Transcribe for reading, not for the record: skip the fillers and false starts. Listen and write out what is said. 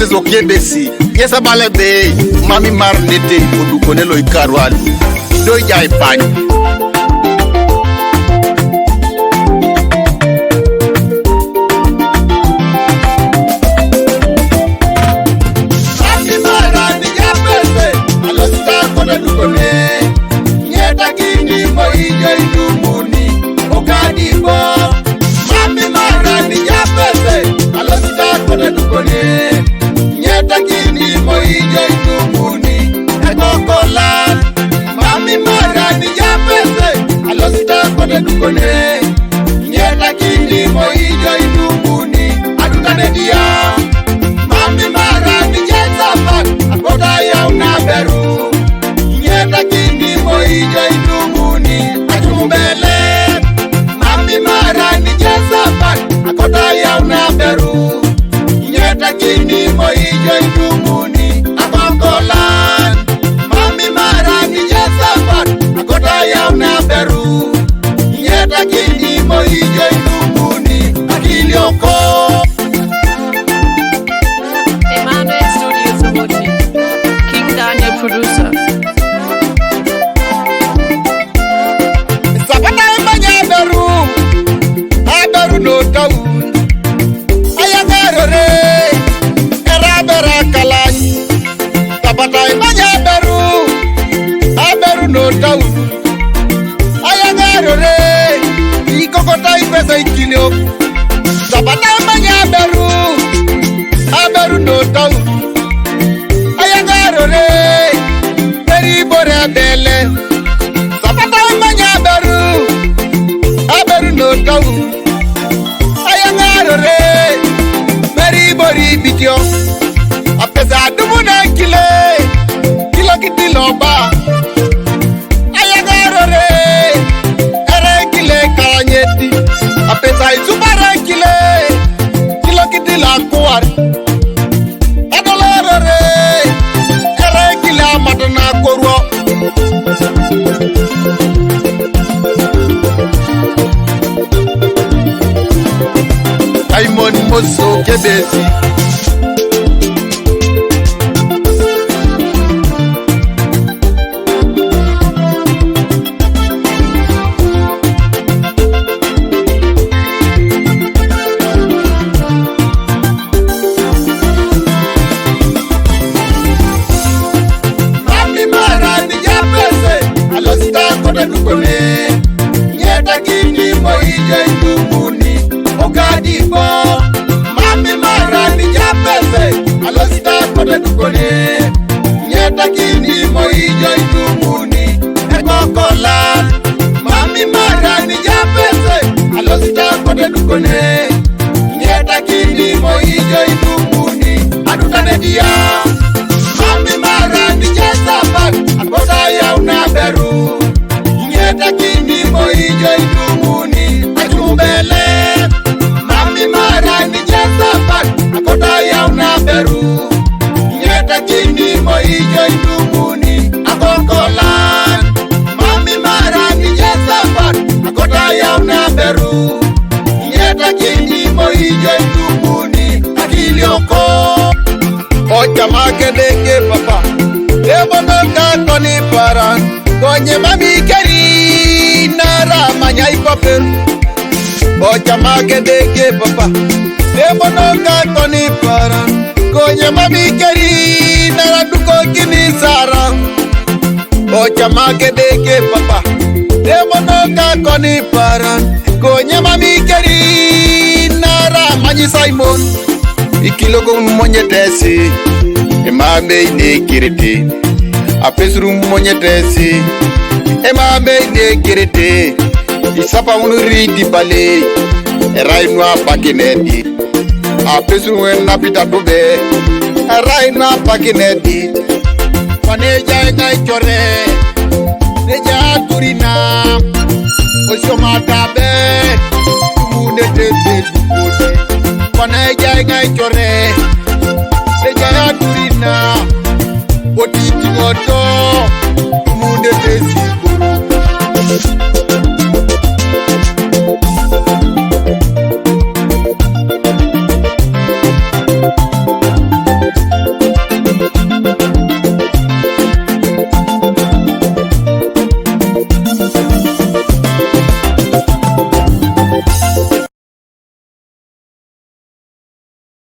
Mosezo Kebesi, Yesa Balebe, Mami Marnete, Udukonelo Ikarwali, Doja Ipani. Dukone nyeta kini moijo idunguni adutanedia mami mara ni jeta pak akoda ya unaberu nyeta kini moijo idunguni ajumbele mami mara ni jeta pak akoda ya unaberu nyeta kini moijo idunguni akokola mami mara ni jeta pak akoda ya unaberu lakini moijo idunguni akilioko. Emmanuel Studios watching. King Daniel producer. Sapata mbanya beru no tau. Ayagaro re, erabera kalani. Sapata mbanya beru no tau. Ayagaro re. Kokota ipesa ikilio Sabata mbanya Aberu no tau Ayagaro re Peri bore bele Sabata mbanya Aberu no tau Ayagaro re Peri bori bitio Apesa dumu na kile Kilo kitilo ba apesa isubara kile kilo kitila kuar adolore ere kila matana korwo Simon Mosezo Kebesi dukone nyeta kini moijo idunguni okadibo mami mara ni japese alosita kone dukone nyeta kini moijo idunguni ekokola mami mara ni japese alosita kone dukone nyeta kini moijo idunguni adutanedia mami mara ni jesapa akoda ya unaberu lakini moijo idunguni ajumbele mami mara ni jesapa akoda ya unaberu nyeta kini moijo idunguni akokola mami mara ni jesapa akoda ya unaberu nyeta kini moijo idunguni akilioko ocha magedenge papa ebonoka koni paran konye mami keri nara manya ipaper ocha magedenge papa ebonoka koni paran konye mami keri nara duko kini sara ocha magedenge papa ebonoka koni paran konye mami keri nara manyi Simon ikilogo monyetesi emame ine kirete apesuru monyetesi emame ine kirete isapa unuri dibale erainwa pakinedi apesuru napita dobe erainwa pakinedi paneja ngaichore neja turina osomatabe munetete dukone paneja ngaichore neja turina